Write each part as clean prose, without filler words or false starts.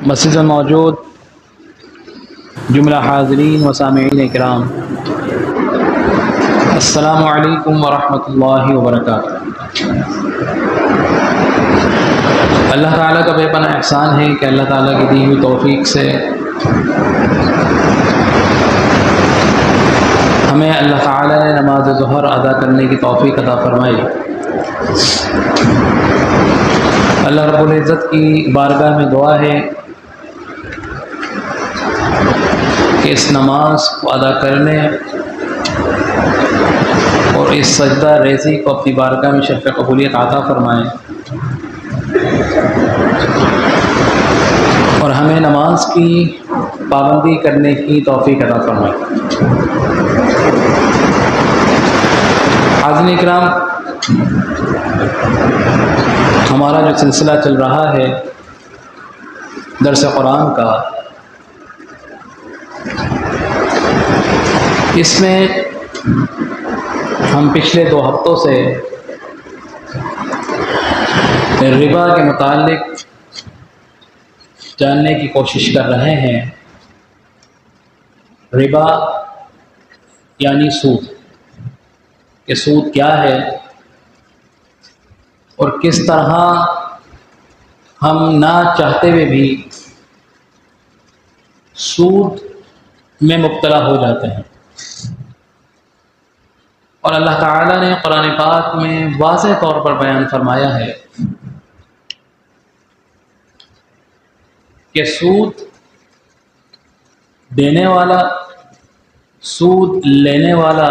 مسجد میں موجود جملہ حاضرین و سامعین کرام، السلام علیکم ورحمۃ اللہ وبرکاتہ۔ اللہ تعالیٰ کا بے پناہ احسان ہے کہ اللہ تعالیٰ کی دی ہوئی توفیق سے ہمیں اللہ تعالیٰ نے نماز ظہر ادا کرنے کی توفیق عطا فرمائی۔ اللہ رب العزت کی بارگاہ میں دعا ہے کہ اس نماز کو ادا کرنے اور اس سجدہ ریزی کو اپنی بارگاہ میں شرف قبولیت عطا فرمائیں، اور ہمیں نماز کی پابندی کرنے کی توفیق عطا فرمائیں۔ حاضرین اکرام، ہمارا جو سلسلہ چل رہا ہے درس قرآن کا، اس میں ہم پچھلے 2 ہفتوں سے ربا کے متعلق جاننے کی کوشش کر رہے ہیں۔ ربا یعنی سود، کہ سود کیا ہے اور کس طرح ہم نہ چاہتے ہوئے بھی سود میں مبتلا ہو جاتے ہیں۔ اور اللہ تعالیٰ نے قرآن پاک میں واضح طور پر بیان فرمایا ہے کہ سود دینے والا، سود لینے والا،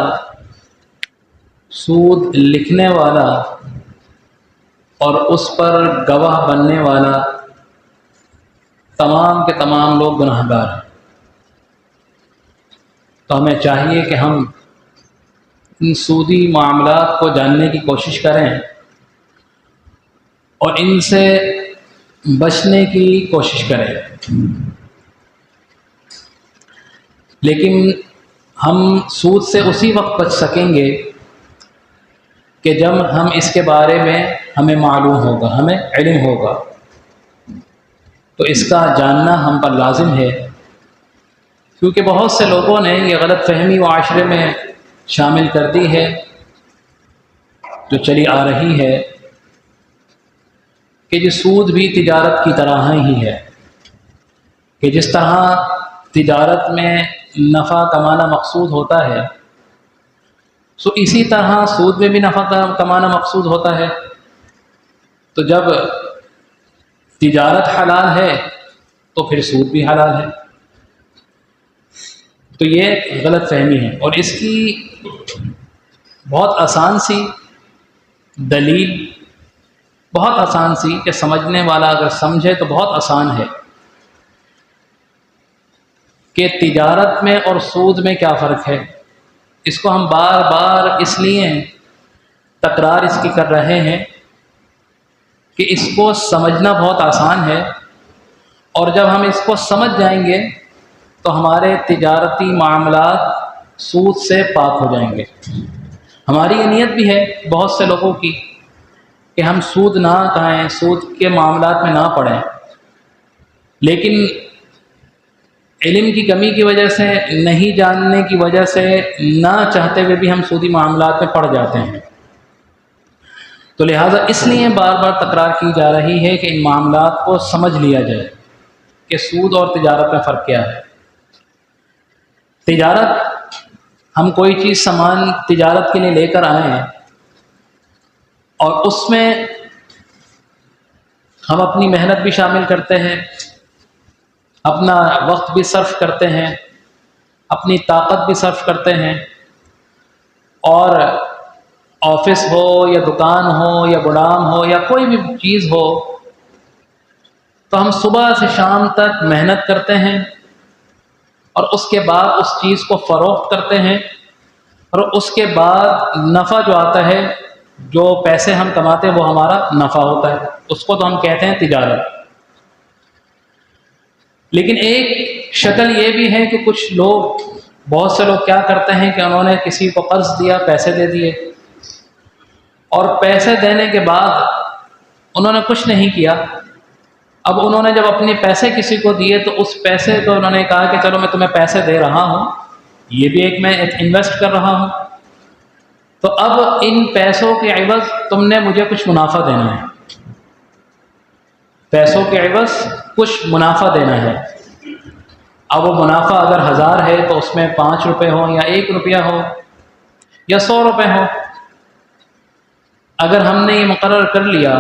سود لکھنے والا اور اس پر گواہ بننے والا تمام کے تمام لوگ گناہ گار ہیں۔ تو ہمیں چاہیے کہ ہم ان سودی معاملات کو جاننے کی کوشش کریں اور ان سے بچنے کی کوشش کریں، لیکن ہم سود سے اسی وقت بچ سکیں گے کہ جب ہم اس کے بارے میں ہمیں معلوم ہوگا، ہمیں علم ہوگا۔ تو اس کا جاننا ہم پر لازم ہے، کیونکہ بہت سے لوگوں نے یہ غلط فہمی معاشرے میں شامل کر دی ہے، جو چلی آ رہی ہے، کہ یہ سود بھی تجارت کی طرح ہی ہے، کہ جس طرح تجارت میں نفع کمانا مقصود ہوتا ہے، سو اسی طرح سود میں بھی نفع کمانا مقصود ہوتا ہے۔ تو جب تجارت حلال ہے تو پھر سود بھی حلال ہے۔ تو یہ غلط فہمی ہے، اور اس کی بہت آسان سی دلیل، بہت آسان سی، کہ سمجھنے والا اگر سمجھے تو بہت آسان ہے کہ تجارت میں اور سود میں کیا فرق ہے۔ اس کو ہم بار بار اس لیے تکرار اس کی کر رہے ہیں کہ اس کو سمجھنا بہت آسان ہے، اور جب ہم اس کو سمجھ جائیں گے تو ہمارے تجارتی معاملات سود سے پاک ہو جائیں گے۔ ہماری یہ نیت بھی ہے بہت سے لوگوں کی کہ ہم سود نہ کھائیں، سود کے معاملات میں نہ پڑیں، لیکن علم کی کمی کی وجہ سے، نہیں جاننے کی وجہ سے، نہ چاہتے ہوئے بھی ہم سودی معاملات میں پڑ جاتے ہیں۔ تو لہٰذا اس لیے بار بار تکرار کی جا رہی ہے کہ ان معاملات کو سمجھ لیا جائے کہ سود اور تجارت میں فرق کیا ہے۔ تجارت، ہم کوئی چیز سامان تجارت کے لیے لے کر آئے ہیں، اور اس میں ہم اپنی محنت بھی شامل کرتے ہیں، اپنا وقت بھی صرف کرتے ہیں، اپنی طاقت بھی صرف کرتے ہیں، اور آفس ہو یا دکان ہو یا گودام ہو یا کوئی بھی چیز ہو، تو ہم صبح سے شام تک محنت کرتے ہیں، اور اس کے بعد اس چیز کو فروخت کرتے ہیں، اور اس کے بعد نفع جو آتا ہے، جو پیسے ہم کماتے ہیں، وہ ہمارا نفع ہوتا ہے، اس کو تو ہم کہتے ہیں تجارت۔ لیکن ایک شکل یہ بھی ہے کہ کچھ لوگ، بہت سے لوگ کیا کرتے ہیں کہ انہوں نے کسی کو قرض دیا، پیسے دے دیے، اور پیسے دینے کے بعد انہوں نے کچھ نہیں کیا، اب انہوں نے جب اپنے پیسے کسی کو دیے تو اس پیسے کو انہوں نے کہا کہ چلو میں تمہیں پیسے دے رہا ہوں، یہ بھی ایک میں انویسٹ کر رہا ہوں، تو اب ان پیسوں کے عوض تم نے مجھے کچھ منافع دینا ہے، پیسوں کے عوض کچھ منافع دینا ہے۔ اب وہ منافع اگر 1000 ہے تو اس میں 5 روپے ہو یا 1 روپیہ ہو یا 100 روپے ہو، اگر ہم نے یہ مقرر کر لیا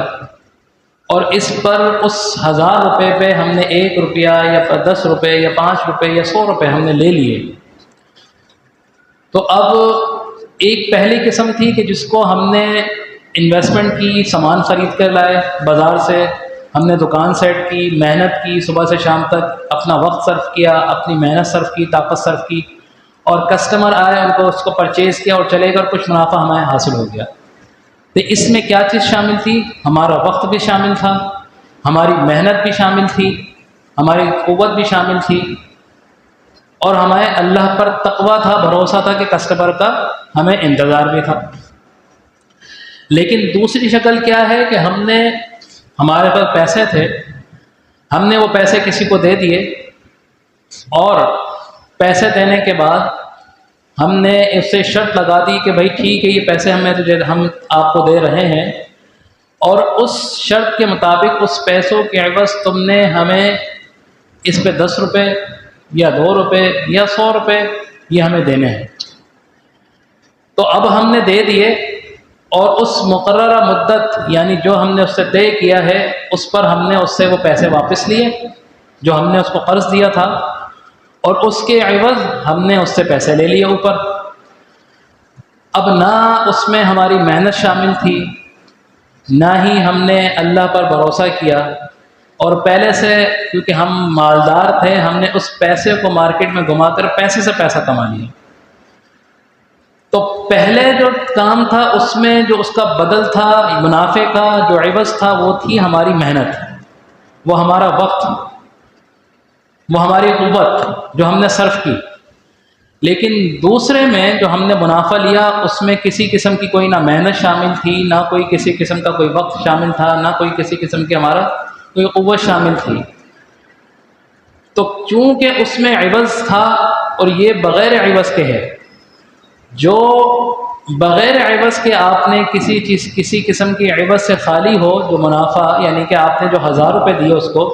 اور اس پر اس 1000 روپے پہ ہم نے 1 روپیہ یا 10 روپے یا 5 روپے یا 100 روپے ہم نے لے لیے، تو اب ایک پہلی قسم تھی کہ جس کو ہم نے انویسٹمنٹ کی، سامان خرید کر لائے بازار سے، ہم نے دکان سیٹ کی، محنت کی، صبح سے شام تک اپنا وقت صرف کیا، اپنی محنت صرف کی، طاقت صرف کی، اور کسٹمر آئے ان کو اس کو پرچیز کیا اور چلے گا، کچھ منافع ہمیں حاصل ہو گیا۔ تو اس میں کیا چیز شامل تھی؟ ہمارا وقت بھی شامل تھا، ہماری محنت بھی شامل تھی، ہماری قوت بھی شامل تھی، اور ہمیں اللہ پر تقویٰ تھا، بھروسہ تھا کہ کسٹمر کا ہمیں انتظار بھی تھا۔ لیکن دوسری شکل کیا ہے کہ ہم نے، ہمارے پاس پیسے تھے، ہم نے وہ پیسے کسی کو دے دیے، اور پیسے دینے کے بعد ہم نے اس سے شرط لگا دی کہ بھائی ٹھیک ہے، یہ پیسے ہم آپ کو دے رہے ہیں، اور اس شرط کے مطابق اس پیسوں کے عوض تم نے ہمیں اس پہ 10 روپے یا 2 روپے یا 100 روپے یہ ہمیں دینے ہیں۔ تو اب ہم نے دے دیے، اور اس مقررہ مدت یعنی جو ہم نے اس سے طے کیا ہے اس پر ہم نے اس سے وہ پیسے واپس لیے جو ہم نے اس کو قرض دیا تھا، اور اس کے عوض ہم نے اس سے پیسے لے لیے اوپر۔ اب نہ اس میں ہماری محنت شامل تھی، نہ ہی ہم نے اللہ پر بھروسہ کیا، اور پہلے سے کیونکہ ہم مالدار تھے، ہم نے اس پیسے کو مارکیٹ میں گھما کر پیسے سے پیسہ کما لیا۔ تو پہلے جو کام تھا اس میں جو اس کا بدل تھا، منافع کا جو عوض تھا، وہ تھی ہماری محنت، وہ ہمارا وقت، وہ ہماری قوت جو ہم نے صرف کی۔ لیکن دوسرے میں جو ہم نے منافع لیا اس میں کسی قسم کی کوئی نہ محنت شامل تھی، نہ کوئی کسی قسم کا کوئی وقت شامل تھا، نہ کوئی کسی قسم کی ہمارا کوئی قوت شامل تھی۔ تو چونکہ اس میں عوض تھا، اور یہ بغیر عوض کے ہے، جو بغیر عوض کے آپ نے کسی قسم کی عوض سے خالی ہو، جو منافع یعنی کہ آپ نے جو 1000 روپے دیے اس کو،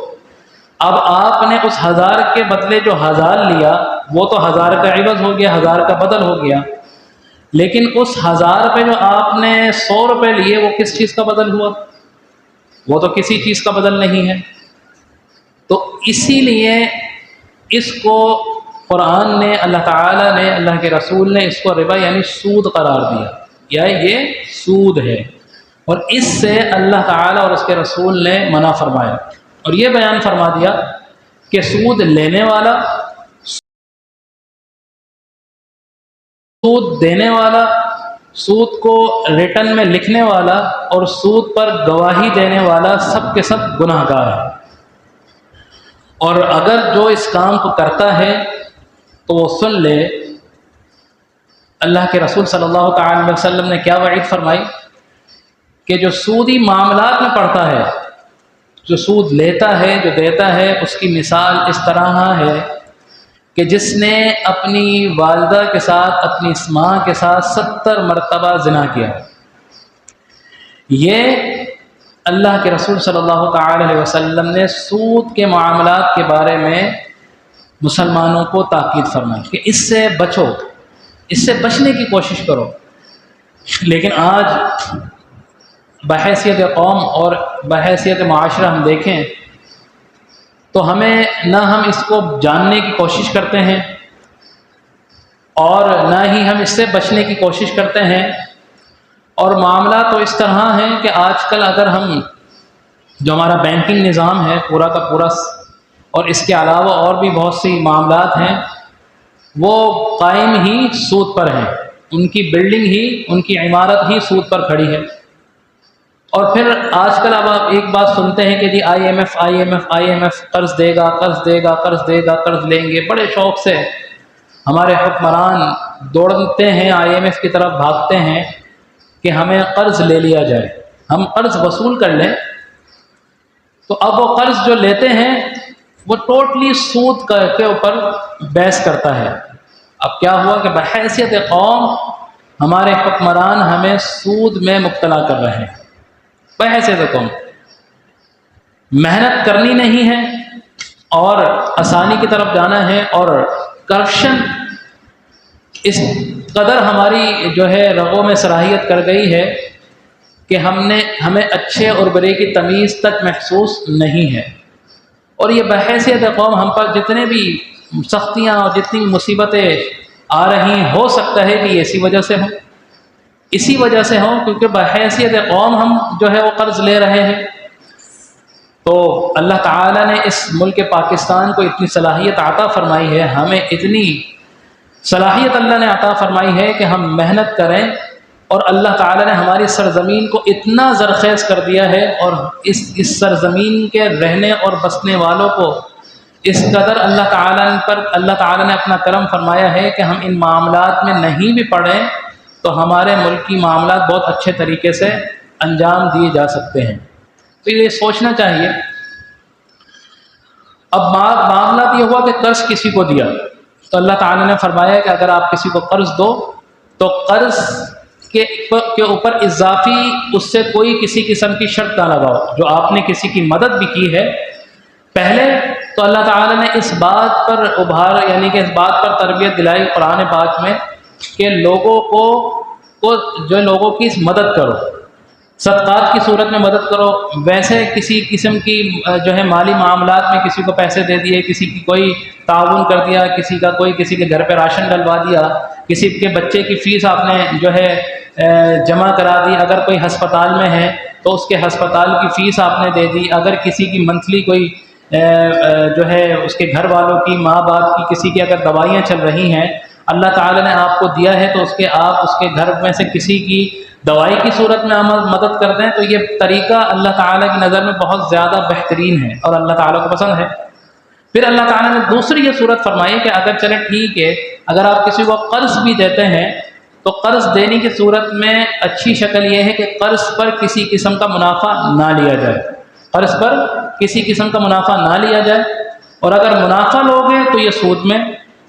اب آپ نے اس 1000 کے بدلے جو 1000 لیا وہ تو 1000 کا عوض ہو گیا، 1000 کا بدل ہو گیا، لیکن اس 1000 پہ جو آپ نے 100 روپے لیے وہ کس چیز کا بدل ہوا؟ وہ تو کسی چیز کا بدل نہیں ہے۔ تو اسی لیے اس کو قرآن نے، اللہ تعالیٰ نے، اللہ کے رسول نے اس کو ربا یعنی سود قرار دیا، یا یہ سود ہے، اور اس سے اللہ تعالیٰ اور اس کے رسول نے منع فرمایا، اور یہ بیان فرما دیا کہ سود لینے والا، سود دینے والا، سود کو ریٹن میں لکھنے والا اور سود پر گواہی دینے والا سب کے سب گناہ گار ہے۔ اور اگر جو اس کام کو کرتا ہے تو وہ سن لے، اللہ کے رسول صلی اللہ تعالی علیہ وسلم نے کیا وعید فرمائی کہ جو سودی معاملات میں پڑتا ہے، جو سود لیتا ہے، جو دیتا ہے، اس کی مثال اس طرح ہے کہ جس نے اپنی والدہ کے ساتھ، اپنی ماں کے ساتھ 70 مرتبہ زنا کیا۔ یہ اللہ کے رسول صلی اللہ تعالی علیہ وسلم نے سود کے معاملات کے بارے میں مسلمانوں کو تاکید فرمائی کہ اس سے بچو، اس سے بچنے کی کوشش کرو۔ لیکن آج بحیثیت قوم اور بحیثیت معاشرہ ہم دیکھیں تو ہمیں نہ ہم اس کو جاننے کی کوشش کرتے ہیں، اور نہ ہی ہم اس سے بچنے کی کوشش کرتے ہیں، اور معاملہ تو اس طرح ہیں کہ آج کل اگر ہم جو ہمارا بینکنگ نظام ہے پورا کا پورا، اور اس کے علاوہ اور بھی بہت سی معاملات ہیں، وہ قائم ہی سود پر ہیں، ان کی بلڈنگ ہی، ان کی عمارت ہی سود پر کھڑی ہے۔ اور پھر آج کل اب آپ ایک بات سنتے ہیں کہ جی آئی ایم ایف قرض دے گا، قرض دے گا، قرض دے گا، قرض لیں گے۔ بڑے شوق سے ہمارے حکمران دوڑتے ہیں، آئی ایم ایف کی طرف بھاگتے ہیں کہ ہمیں قرض لے لیا جائے، ہم قرض وصول کر لیں۔ تو اب وہ قرض جو لیتے ہیں وہ ٹوٹلی سود کے اوپر بحث کرتا ہے۔ اب کیا ہوا کہ بحیثیت قوم ہمارے حکمران ہمیں سود میں مبتلا کر رہے ہیں۔ بحیثیت قوم محنت کرنی نہیں ہے اور آسانی کی طرف جانا ہے، اور کرپشن اس قدر ہماری جو ہے رگوں میں صلاحیت کر گئی ہے کہ ہمیں اچھے اور برے کی تمیز تک محسوس نہیں ہے۔ اور یہ بحیثیت قوم ہم پر جتنے بھی سختیاں اور جتنی مصیبتیں آ رہی ہیں، ہو سکتا ہے کہ یہ اسی وجہ سے ہوں کیونکہ بحیثیت قوم ہم جو ہے وہ قرض لے رہے ہیں۔ تو اللہ تعالیٰ نے اس ملک پاکستان کو اتنی صلاحیت عطا فرمائی ہے، ہمیں اتنی صلاحیت اللہ نے عطا فرمائی ہے کہ ہم محنت کریں، اور اللہ تعالیٰ نے ہماری سرزمین کو اتنا زرخیز کر دیا ہے، اور اس سرزمین کے رہنے اور بسنے والوں کو اس قدر اللہ تعالیٰ نے اپنا کرم فرمایا ہے کہ ہم ان معاملات میں نہیں بھی پڑیں تو ہمارے ملک کی معاملات بہت اچھے طریقے سے انجام دیے جا سکتے ہیں۔ تو یہ سوچنا چاہیے۔ اب معاملات یہ ہوا کہ قرض کسی کو دیا تو اللہ تعالیٰ نے فرمایا کہ اگر آپ کسی کو قرض دو تو قرض کے اوپر اضافی اس سے کوئی کسی قسم کی شرط نہ لگاؤ۔ جو آپ نے کسی کی مدد بھی کی ہے پہلے، تو اللہ تعالیٰ نے اس بات پر اس بات پر تربیت دلائی قرآن پاک میں کہ لوگوں کی مدد کرو، صدقات کی صورت میں مدد کرو۔ ویسے کسی قسم کی جو ہے مالی معاملات میں کسی کو پیسے دے دیے، کسی کی کوئی تعاون کر دیا، کسی کے گھر پہ راشن ڈلوا دیا، کسی کے بچے کی فیس آپ نے جو ہے جمع کرا دی، اگر کوئی ہسپتال میں ہے تو اس کے ہسپتال کی فیس آپ نے دے دی، اگر کسی کی منتھلی کوئی جو ہے اس کے گھر والوں کی، ماں باپ کی، کسی کی اگر دوائیاں چل رہی ہیں، اللہ تعالیٰ نے آپ کو دیا ہے تو آپ اس کے گھر میں سے کسی کی دوائی کی صورت میں مدد کر دیں، تو یہ طریقہ اللہ تعالیٰ کی نظر میں بہت زیادہ بہترین ہے اور اللہ تعالیٰ کو پسند ہے۔ پھر اللہ تعالیٰ نے دوسری یہ صورت فرمائی کہ اگر چلے ٹھیک ہے، اگر آپ کسی کو قرض بھی دیتے ہیں تو قرض دینے کی صورت میں اچھی شکل یہ ہے کہ قرض پر کسی قسم کا منافع نہ لیا جائے، قرض پر کسی قسم کا منافع نہ لیا جائے، اور اگر منافع لوگے تو یہ سود میں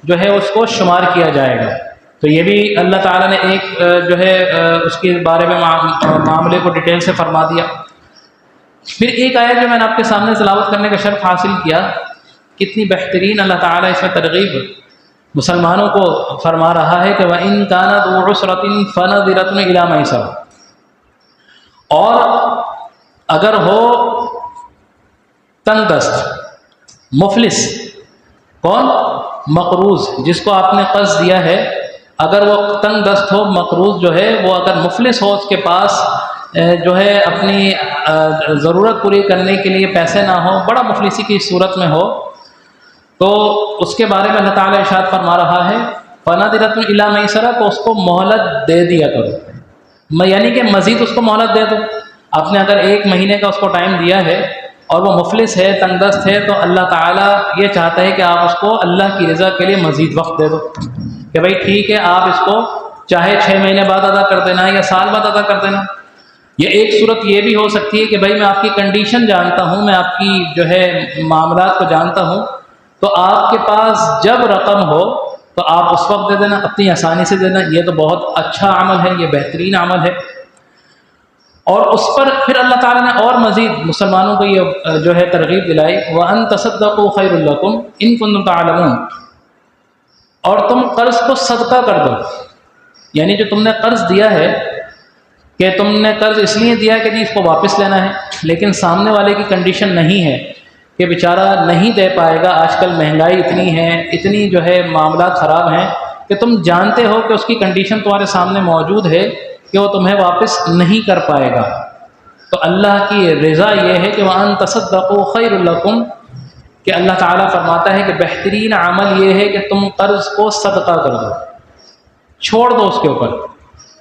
جو ہے اس کو شمار کیا جائے گا۔ تو یہ بھی اللہ تعالیٰ نے ایک جو ہے اس کے بارے میں معاملے کو ڈیٹیل سے فرما دیا۔ پھر ایک آیت جو میں نے آپ کے سامنے تلاوت کرنے کا شرف حاصل کیا، کتنی بہترین اللہ تعالیٰ اس میں ترغیب مسلمانوں کو فرما رہا ہے کہ وَإِن كَانَ ذُو عُسْرَةٍ فَنَظِرَةٌ إِلَىٰ مَيْسَرَةٍ، اور اگر ہو تنگ دست، مفلس، کون؟ مقروض، جس کو آپ نے قرض دیا ہے، اگر وہ تنگ دست ہو، مقروض جو ہے وہ اگر مفلس ہو، اس کے پاس جو ہے اپنی ضرورت پوری کرنے کے لیے پیسے نہ ہو، بڑا مفلسی کی صورت میں ہو، تو اس کے بارے میں اللہ تعالیٰ ارشاد فرما رہا ہے فَنَظِرَةٌ إِلَىٰ مَيْسَرَةٍ، تو اس کو مہلت دے دیا کرو، یعنی کہ مزید اس کو مہلت دے دو۔ آپ نے اگر 1 مہینے کا اس کو ٹائم دیا ہے اور وہ مفلس ہے، تنگ دست ہے، تو اللہ تعالیٰ یہ چاہتا ہے کہ آپ اس کو اللہ کی رضا کے لیے مزید وقت دے دو، کہ بھائی ٹھیک ہے، آپ اس کو چاہے 6 مہینے بعد ادا کر دینا یا سال بعد ادا کر دینا۔ یہ ایک صورت یہ بھی ہو سکتی ہے کہ بھائی میں آپ کی کنڈیشن جانتا ہوں، میں آپ کی جو ہے معاملات کو جانتا ہوں، تو آپ کے پاس جب رقم ہو تو آپ اس وقت دے دینا، اپنی آسانی سے دینا۔ یہ تو بہت اچھا عمل ہے، یہ بہترین عمل ہے۔ اور اس پر پھر اللہ تعالیٰ نے اور مزید مسلمانوں کو یہ جو ہے ترغیب دلائی وَأَن تَصَدَّقُوا خَيْرٌ لَكُمْ إِن كُنتُمْ تَعْلَمُونَ، اور تم قرض کو صدقہ کر دو، یعنی جو تم نے قرض دیا ہے، کہ تم نے قرض اس لیے دیا کہ جی اس کو واپس لینا ہے، لیکن سامنے والے کی کنڈیشن نہیں ہے کہ بیچارہ نہیں دے پائے گا، آج کل مہنگائی اتنی ہے، اتنی جو ہے معاملات خراب ہیں کہ تم جانتے ہو کہ اس کی کنڈیشن تمہارے سامنے موجود ہے کہ وہ تمہیں واپس نہیں کر پائے گا، تو اللہ کی رضا یہ ہے کہ وَأَن تَصَدَّقُوا خَيْرٌ لَكُمْ، کہ اللہ تعالیٰ فرماتا ہے کہ بہترین عمل یہ ہے کہ تم قرض کو صدقہ کر دو، چھوڑ دو اس کے اوپر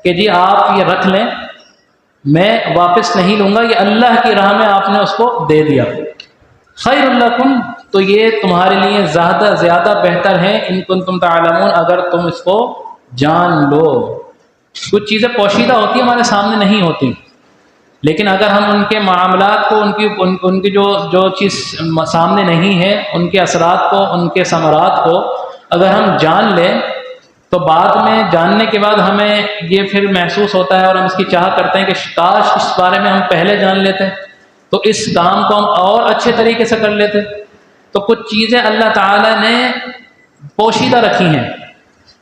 کہ جی آپ یہ رکھ لیں، میں واپس نہیں لوں گا، یہ اللہ کی راہ میں آپ نے اس کو دے دیا۔ خیر لکم، تو یہ تمہارے لیے زیادہ بہتر ہے، ان کنتم تعلمون، اگر تم اس کو جان لو۔ کچھ چیزیں پوشیدہ ہوتی ہیں، ہمارے سامنے نہیں ہوتی، لیکن اگر ہم ان کے معاملات کو ان کی جو چیز سامنے نہیں ہے، ان کے اثرات کو، ان کے ثمرات کو اگر ہم جان لیں تو بعد میں جاننے کے بعد ہمیں یہ پھر محسوس ہوتا ہے اور ہم اس کی چاہ کرتے ہیں کہ کاش اس بارے میں ہم پہلے جان لیتے تو اس کام کو ہم اور اچھے طریقے سے کر لیتے۔ تو کچھ چیزیں اللہ تعالیٰ نے پوشیدہ رکھی ہیں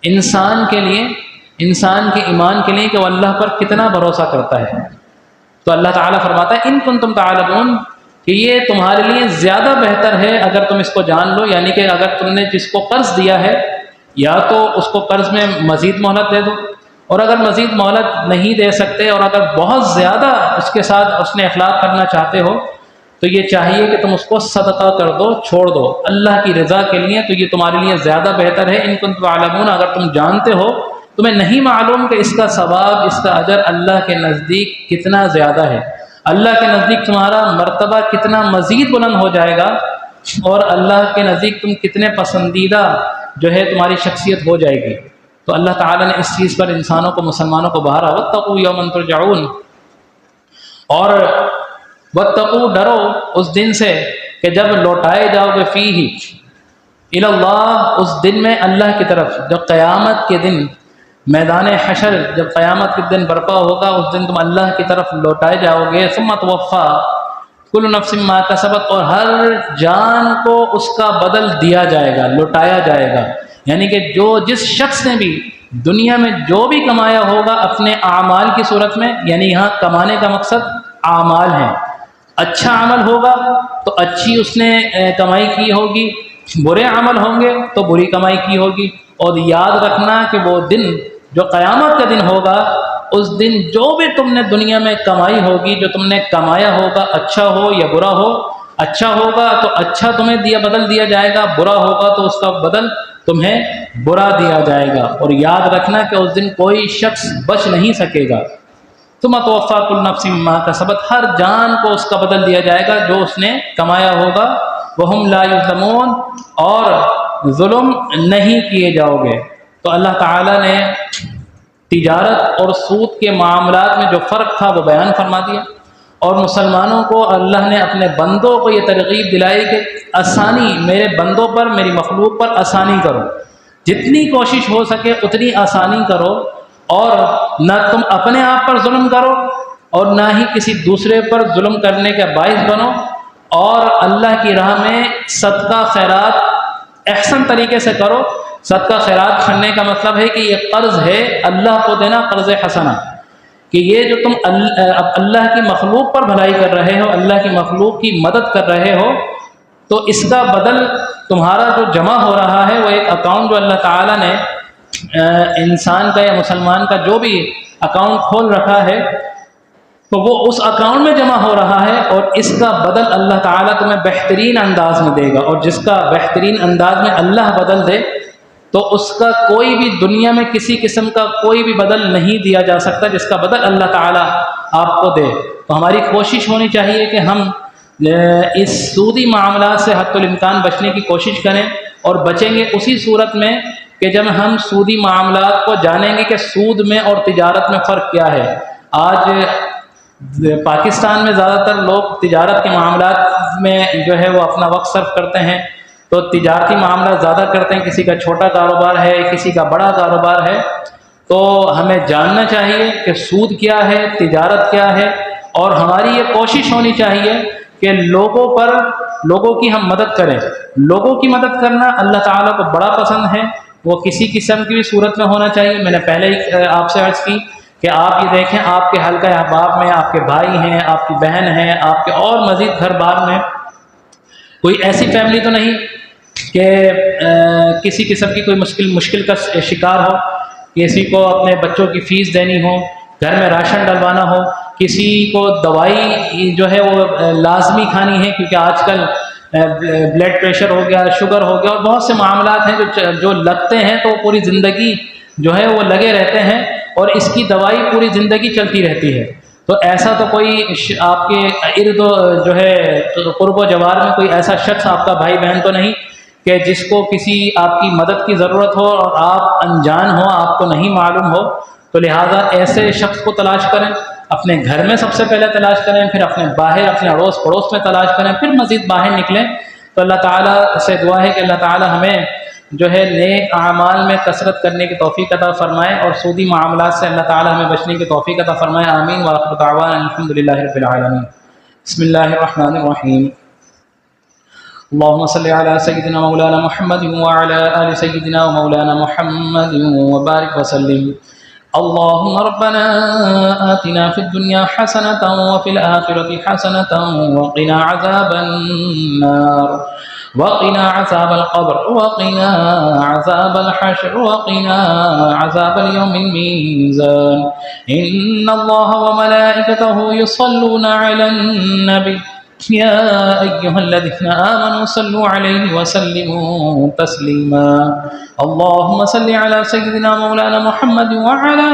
انسان کے لیے، انسان کے ایمان کے لیے کہ وہ اللہ پر کتنا بھروسہ کرتا ہے۔ تو اللہ تعالیٰ فرماتا ہے ان کنتم تعلمون کہ یہ تمہارے لیے زیادہ بہتر ہے اگر تم اس کو جان لو، یعنی کہ اگر تم نے جس کو قرض دیا ہے یا تو اس کو قرض میں مزید مہلت دے دو، اور اگر مزید مہلت نہیں دے سکتے اور اگر بہت زیادہ اس کے ساتھ اس نے اخلاق کرنا چاہتے ہو تو یہ چاہیے کہ تم اس کو صدقہ کر دو، چھوڑ دو اللہ کی رضا کے لیے، تو یہ تمہارے لیے زیادہ بہتر ہے۔ ان کنتم تعلمون اگر تم جانتے ہو، تمہیں نہیں معلوم کہ اس کا ثواب، اس کا اجر اللہ کے نزدیک کتنا زیادہ ہے، اللہ کے نزدیک تمہارا مرتبہ کتنا مزید بلند ہو جائے گا، اور اللہ کے نزدیک تم کتنے پسندیدہ جو ہے تمہاری شخصیت ہو جائے گی۔ تو اللہ تعالیٰ نے اس چیز پر انسانوں کو، مسلمانوں کو بہارا واتقوا یوما ترجعون، اور واتقوا ڈرو اس دن سے کہ جب لوٹائے جاؤ گے فیہ الی اللہ، اس دن میں اللہ کی طرف، جو قیامت کے دن میدان حشر جب قیامت کے دن برپا ہوگا اس دن تم اللہ کی طرف لوٹائے جاؤ گے۔ ثم توفی کل نفس ما کسبت، اور ہر جان کو اس کا بدل دیا جائے گا، لوٹایا جائے گا، یعنی کہ جس شخص نے بھی دنیا میں جو بھی کمایا ہوگا اپنے اعمال کی صورت میں، یعنی یہاں کمانے کا مقصد اعمال ہے، اچھا عمل ہوگا تو اچھی اس نے کمائی کی ہوگی، برے عمل ہوں گے تو بری کمائی کی ہوگی۔ اور یاد رکھنا کہ وہ دن جو قیامت کا دن ہوگا، اس دن جو بھی تم نے دنیا میں کمائی ہوگی، جو تم نے کمایا ہوگا، اچھا ہو یا برا ہو، اچھا ہوگا تو اچھا تمہیں بدل دیا جائے گا، برا ہوگا تو اس کا بدل تمہیں برا دیا جائے گا۔ اور یاد رکھنا کہ اس دن کوئی شخص بچ نہیں سکے گا۔ ثم توفی کل نفس ما کسبت، ہر جان کو اس کا بدل دیا جائے گا جو اس نے کمایا ہوگا۔ وہم لا یظلمون، اور ظلم نہیں کیے جاؤ گے۔ تو اللہ تعالیٰ نے تجارت اور سود کے معاملات میں جو فرق تھا وہ بیان فرما دیا، اور مسلمانوں کو اللہ نے اپنے بندوں کو یہ ترغیب دلائی کہ آسانی، میرے بندوں پر، میری مخلوق پر آسانی کرو، جتنی کوشش ہو سکے اتنی آسانی کرو، اور نہ تم اپنے آپ پر ظلم کرو اور نہ ہی کسی دوسرے پر ظلم کرنے کا باعث بنو، اور اللہ کی راہ میں صدقہ خیرات احسن طریقے سے کرو۔ صدقہ خیرات کرنے کا مطلب ہے کہ یہ قرض ہے اللہ کو دینا، قرض حسنہ، کہ یہ جو تم اللہ کی مخلوق پر بھلائی کر رہے ہو، اللہ کی مخلوق کی مدد کر رہے ہو، تو اس کا بدل تمہارا جو جمع ہو رہا ہے وہ ایک اکاؤنٹ جو اللہ تعالیٰ نے انسان کا یا مسلمان کا جو بھی اکاؤنٹ کھول رکھا ہے تو وہ اس اکاؤنٹ میں جمع ہو رہا ہے، اور اس کا بدل اللہ تعالیٰ تمہیں بہترین انداز میں دے گا، اور جس کا بہترین انداز میں اللہ بدل دے تو اس کا کوئی بھی دنیا میں کسی قسم کا کوئی بھی بدل نہیں دیا جا سکتا جس کا بدل اللہ تعالیٰ آپ کو دے۔ تو ہماری کوشش ہونی چاہیے کہ ہم اس سودی معاملات سے حد الامکان بچنے کی کوشش کریں، اور بچیں گے اسی صورت میں کہ جب ہم سودی معاملات کو جانیں گے کہ سود میں اور تجارت میں فرق کیا ہے۔ آج پاکستان میں زیادہ تر لوگ تجارت کے معاملات میں جو ہے وہ اپنا وقت صرف کرتے ہیں، تو تجارتی معاملات زیادہ کرتے ہیں، کسی کا چھوٹا کاروبار ہے، کسی کا بڑا کاروبار ہے۔ تو ہمیں جاننا چاہیے کہ سود کیا ہے، تجارت کیا ہے، اور ہماری یہ کوشش ہونی چاہیے کہ لوگوں کی ہم مدد کریں۔ لوگوں کی مدد کرنا اللہ تعالیٰ کو بڑا پسند ہے، وہ کسی قسم کی بھی صورت میں ہونا چاہیے۔ میں نے پہلے ہی آپ سے عرض کی کہ آپ یہ دیکھیں، آپ کے حلقہ احباب میں آپ کے بھائی ہیں، آپ کی بہن ہیں، آپ کے اور مزید گھر بار میں کوئی ایسی فیملی تو نہیں کہ کسی قسم کی کوئی مشکل کا شکار ہو، کسی کو اپنے بچوں کی فیس دینی ہو، گھر میں راشن ڈلوانا ہو، کسی کو دوائی جو ہے وہ لازمی کھانی ہے، کیونکہ آج کل بلڈ پریشر ہو گیا، شوگر ہو گیا، اور بہت سے معاملات ہیں جو لگتے ہیں تو پوری زندگی جو ہے وہ لگے رہتے ہیں، اور اس کی دوائی پوری زندگی چلتی رہتی ہے۔ تو ایسا تو کوئی آپ کے ارد جو ہے قرب و جوار میں کوئی ایسا شخص آپ کا بھائی بہن تو نہیں کہ جس کو کسی آپ کی مدد کی ضرورت ہو اور آپ انجان ہو، آپ کو نہیں معلوم ہو، تو لہٰذا ایسے شخص کو تلاش کریں۔ اپنے گھر میں سب سے پہلے تلاش کریں، پھر اپنے باہر اپنے اڑوس پڑوس میں تلاش کریں، پھر مزید باہر نکلیں۔ تو اللہ تعالیٰ سے دعا ہے کہ اللہ تعالیٰ ہمیں جو ہے نیک اعمال میں کثرت کرنے کی توفیق عطا فرمائے، اور سودی معاملات سے اللہ تعالیٰ ہمیں بچنے کی توفیق عطا فرمائے۔ آمین وآخر دعوانا الحمد للہ رب العالمین۔ بسم اللہ الرحمن الرحیم۔ اللهم صل على سيدنا مولانا محمد وعلى آل سيدنا ومولانا محمد وبارك وسلم۔ اللهم ربنا آتنا في الدنيا حسنة وفي الآخرة حسنة وقنا عذاب النار، وقنا عذاب القبر، وقنا عذاب الحشر، وقنا عذاب اليوم الميزان۔ إن الله وملائكته يصلون على النبي يا أيها الذين آمنوا صلوا عليه وسلموا تسليما۔ اللهم صل على سيدنا مولانا محمد وعلى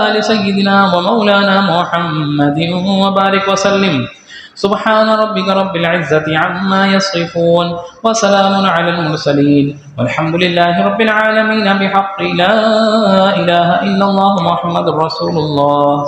آل سيدنا ومولانا محمد وبارك وسلم۔ سبحان ربك رب العزة عما يصفون، وسلام على المرسلين، والحمد لله رب العالمين، بحق لا إله إلا الله محمد رسول الله۔